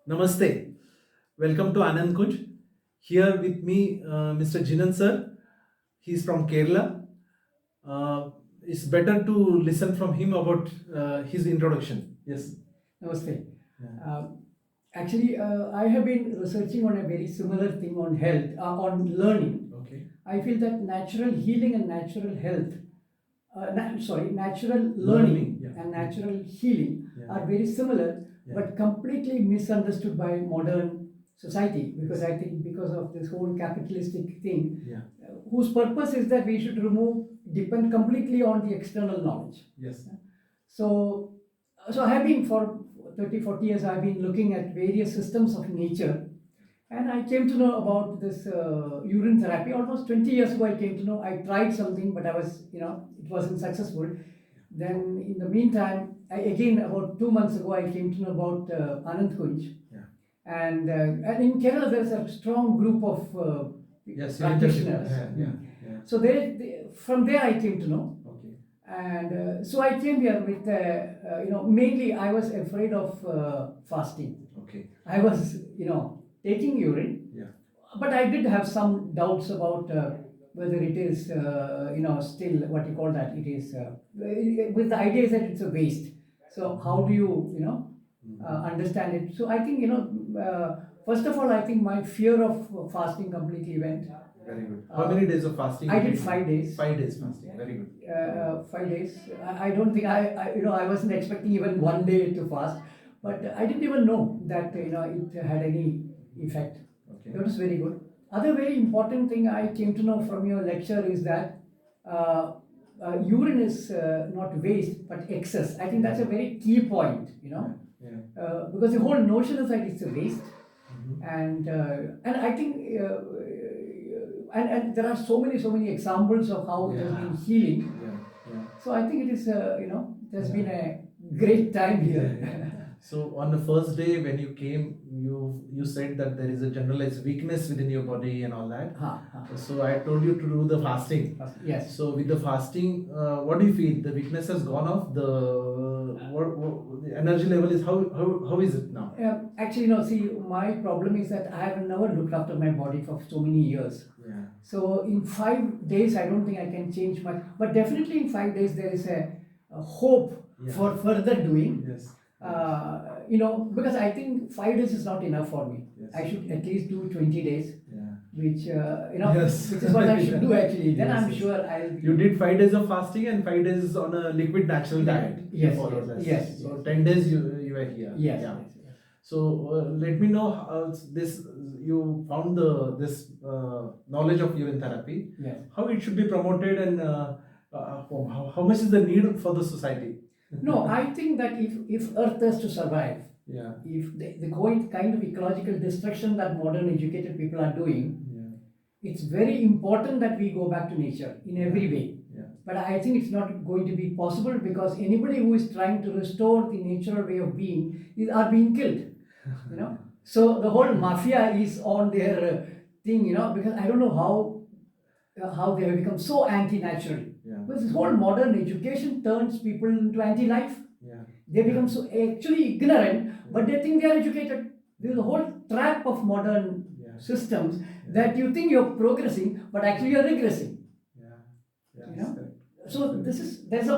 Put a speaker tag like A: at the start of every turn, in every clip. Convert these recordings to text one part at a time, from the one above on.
A: Namaste. Welcome to Anandkunj. Here with me, Mr. Jinan sir. He's from Kerala. It's better to listen from him about his introduction. Yes.
B: Namaste.
A: Yeah.
B: I have been researching on a very similar thing on health, on learning.
A: Okay.
B: I feel that natural healing and natural health, natural
A: Learning,
B: learning
A: yeah.
B: and natural healing
A: Yeah.
B: are very similar,
A: Yeah.
B: but completely misunderstood by modern society. Because I think because of this whole capitalistic thing,
A: Yeah.
B: whose purpose is that we should depend completely on the external knowledge.
A: Yes.
B: So, so I have been for 30, 40 years, I've been looking at various systems of nature. And I came to know about this urine therapy. Almost 20 years ago, I came to know. I tried something, but it wasn't successful. Then in the meantime, again, about 2 months ago, I came to know about Anandkunj.
A: Yeah.
B: And in Kerala, there's a strong group of
A: Yes.
B: practitioners.
A: Yeah.
B: So from there, I came to know.
A: Okay.
B: And so I came here with, mainly I was afraid of fasting.
A: Okay.
B: I was, taking urine,
A: Yeah.
B: but I did have some doubts about whether it is, still what you call that. It is, with the idea is that it's a waste. So how do you, understand it? So I think, first of all, I think my fear of fasting completely went.
A: Very good. How many days of fasting?
B: I did 5 days.
A: 5 days fasting. Very good.
B: 5 days. I don't think I wasn't expecting even one day to fast, but I didn't even know that it had any effect.
A: Okay.
B: That was very good. Other very important thing I came to know from your lecture is that urine is not waste but excess. I think that's a very key point.
A: Yeah.
B: Because the whole notion is that it's a waste,
A: Mhm.
B: and I think. And there are so many examples of how it has been healing.
A: Yeah.
B: So I think it is, there's
A: Yeah.
B: been a great time here.
A: So on the first day when you came, you said that there is a generalized weakness within your body and all that. So I told you to do the fasting.
B: Yes.
A: So with the fasting, what do you feel? The weakness has gone off. The energy level is how is it now?
B: Actually, no. See, my problem is that I have never looked after my body for so many years.
A: Yeah.
B: So in 5 days, I don't think I can change much. But definitely in 5 days, there is a hope for further doing.
A: Yes.
B: Because I think 5 days is not enough for me.
A: Yes.
B: I should at least do 20 days.
A: Yeah.
B: Which
A: Yes.
B: which is what I should do actually. Then
A: Yes,
B: I'm
A: yes.
B: sure I'll be.
A: You did 5 days of fasting and 5 days on a liquid natural diet.
B: Yes,
A: You followed that.
B: yes,
A: So
B: yes.
A: 10 days you were here.
B: Yes,
A: Yeah.
B: yes.
A: So let me know how this you found this knowledge of urine therapy.
B: Yes.
A: How it should be promoted and how much is the need for the society?
B: No, I think that if Earth has to survive,
A: Yeah.
B: if the kind of ecological destruction that modern educated people are doing,
A: Yeah.
B: it's very important that we go back to nature in every way.
A: Yeah.
B: But I think it's not going to be possible because anybody who is trying to restore the natural way of being are being killed. So the whole mafia is on their thing. Because I don't know how they have become so anti-natural.
A: Yeah.
B: Because this whole modern education turns people into anti-life.
A: Yeah.
B: They become so actually ignorant, but they think they are educated. There is a whole trap of modern systems that you think you're progressing, but actually you're regressing.
A: Yeah.
B: So there's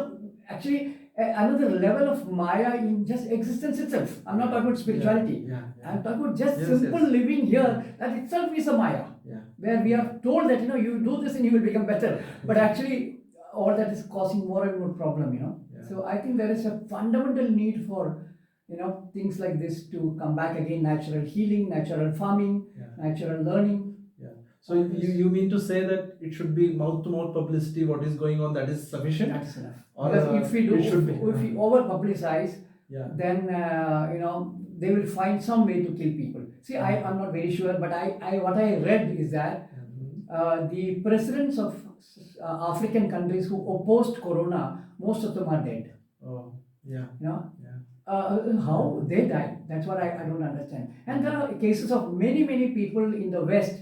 B: actually another level of Maya in just existence itself. I'm not talking about spirituality.
A: Yeah.
B: I'm talking about just
A: Yes,
B: simple
A: yes.
B: living here. That itself is a Maya.
A: Yeah.
B: Where we are told that you do this and you will become better, but actually all that is causing more and more problem.
A: Yeah.
B: So I think there is a fundamental need for things like this to come back again. Natural healing, natural farming, natural learning.
A: So you mean to say that it should be mouth to mouth publicity? What is going on, that is sufficient?
B: That is enough.
A: Or
B: Because if we over publicize,
A: Yeah.
B: then they will find some way to kill people. See, I'm not very sure, but what I read is that the presidents of African countries who opposed Corona, most of them are dead.
A: Oh, yeah.
B: How they died? That's what I don't understand. And there are cases of many people in the West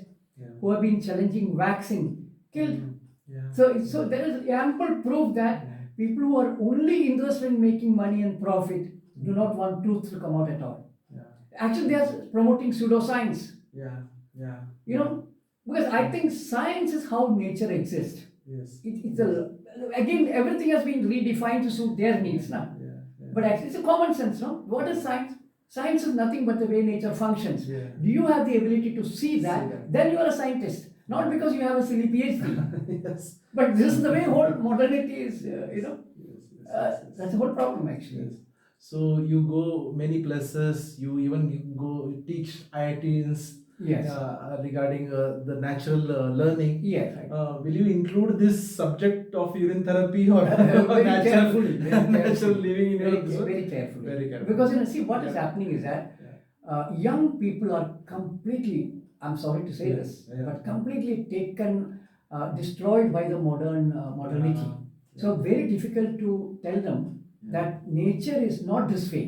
B: who have been challenging vaccine killed.
A: Yeah.
B: So there is ample proof that people who are only interested in making money and profit do not want truth to come out at all. actually they are promoting pseudoscience.
A: Yeah. Yeah.
B: You know, because I think science is how nature exists.
A: Yes.
B: It's again, everything has been redefined to suit their needs now.
A: Yeah. Yeah.
B: But actually, it's a common sense, no? What is science? Science is nothing but the way nature functions.
A: Yeah.
B: Do you have the ability to see that?
A: See that.
B: Then you are a scientist. Not because you have a silly PhD.
A: Yes.
B: But this is the way whole modernity is, you know.
A: Yes.
B: That's the whole problem, actually.
A: Yes. So you go many places. You even go teach IITs
B: Yes.
A: regarding the natural learning.
B: Yes. Right.
A: Will you include this subject of urine therapy or
B: Very
A: natural,
B: carefully. Very
A: natural
B: carefully.
A: living in your
B: Very,
A: business?
B: very carefully.
A: Very carefully.
B: Because, you know, see, what is
A: Yeah.
B: happening is that
A: Yeah.
B: young people are completely, I'm sorry to say
A: Yeah.
B: this,
A: Yeah.
B: but completely taken, destroyed by the modernity. So very difficult to tell them that nature is not this way.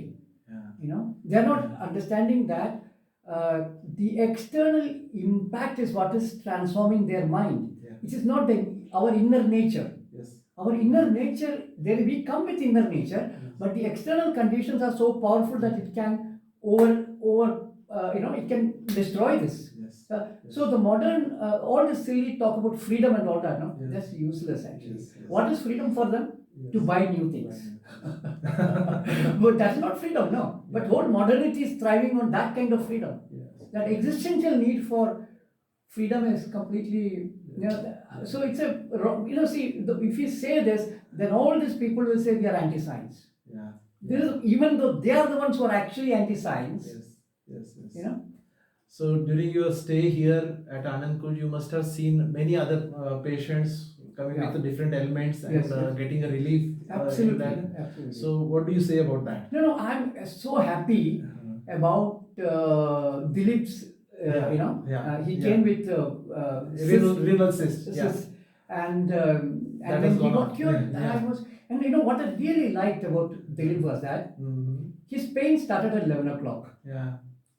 A: Yeah.
B: You know, they are not understanding that the external impact is what is transforming their mind.
A: Yeah.
B: It is not our inner nature.
A: Yes.
B: Our inner nature, we come with inner nature, but the external conditions are so powerful that it can it can destroy this.
A: Yes.
B: So the modern, all this silly talk about freedom and all that, no,
A: Yes.
B: that's useless actually.
A: Yes. Yes.
B: What is freedom for them?
A: Yes.
B: To buy new things. But that's not freedom, no. But whole modernity is thriving on that kind of freedom.
A: Yes.
B: That existential need for freedom is completely, you know, so it's a wrong, you know, see, if you say this, then all these people will say we are anti-science.
A: Yeah.
B: Even though they are the ones who are actually anti-science,
A: Yes.
B: you know.
A: So during your stay here at Anandkunj, you must have seen many other patients coming
B: Yeah.
A: with different ailments and
B: Yes, yes.
A: getting a relief.
B: Absolutely,
A: in that.
B: absolutely.
A: So what do you say about that?
B: No, I'm so happy about Dilip's, you know, he came with
A: renal cyst. Yeah.
B: cyst, and
A: That
B: then
A: has
B: he
A: gone
B: got
A: off.
B: cured.
A: Yeah.
B: And you know what I really liked about Dilip was that his pain started at 11 o'clock
A: Yeah.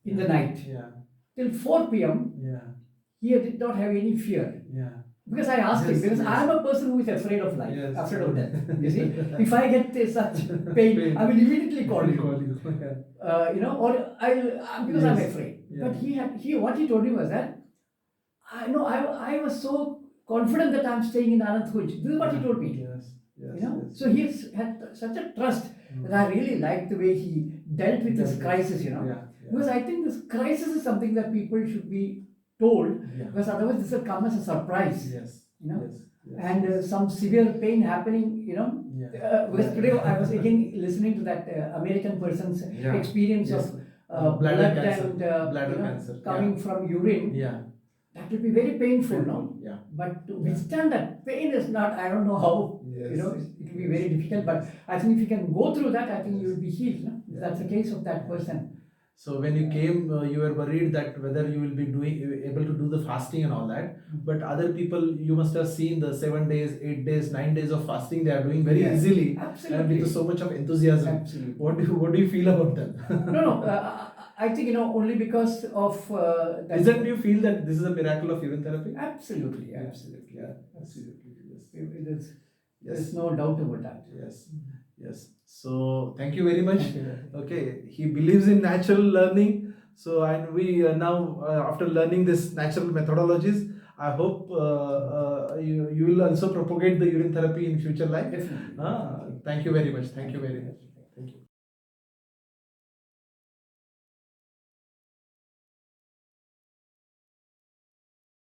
B: in the night.
A: Yeah.
B: Till 4 p.m.,
A: Yeah.
B: he did not have any fear.
A: Yeah.
B: Because I asked him,
A: Yes,
B: because
A: yes.
B: I am a person who is afraid of life,
A: Yes.
B: afraid of death. You see, if I get such pain, I will immediately call you. You know, or because I'm afraid.
A: Yeah.
B: But what he told me was that I was so confident that I'm staying in Anandkunj. This is what he told me.
A: Yes.
B: You know, so he had such a trust that I really liked the way he dealt with this crisis. You know,
A: Yeah.
B: because I think this crisis is something that people should be told,
A: Yeah.
B: because otherwise this will come as a surprise.
A: Yes.
B: You know,
A: Yes.
B: and some severe pain happening, you know.
A: Yeah.
B: Because today I was again listening to that American person's
A: Yeah.
B: experience
A: Yes.
B: of
A: Bladder
B: blood
A: cancer.
B: and
A: Bladder
B: you know,
A: cancer.
B: coming from urine.
A: Yeah.
B: That will be very painful, no?
A: Yeah.
B: But to withstand that pain is not, I don't know how,
A: Yes.
B: you know, it will be very difficult. But I think if you can go through that, I think you will be healed, no? If that's the case of that person.
A: So when you came, you were worried that whether you will be able to do the fasting and all that. But other people, you must have seen the 7 days, 8 days, 9 days of fasting they are doing very
B: Yes.
A: easily
B: Absolutely.
A: and with so much of enthusiasm.
B: Absolutely.
A: What do you feel about them?
B: No. I think, you know, only because of that.
A: Isn't you feel that this is a miracle of urine therapy?
B: Absolutely.
A: Yeah. Absolutely. Yes.
B: There's no doubt about that.
A: Yes. So thank you very much.
B: Thank you.
A: Okay, he believes in natural learning. So and we now after learning this natural methodologies, I hope you will also propagate the urine therapy in future life.
B: Definitely.
A: Thank you very much. Thank you very much. Thank you.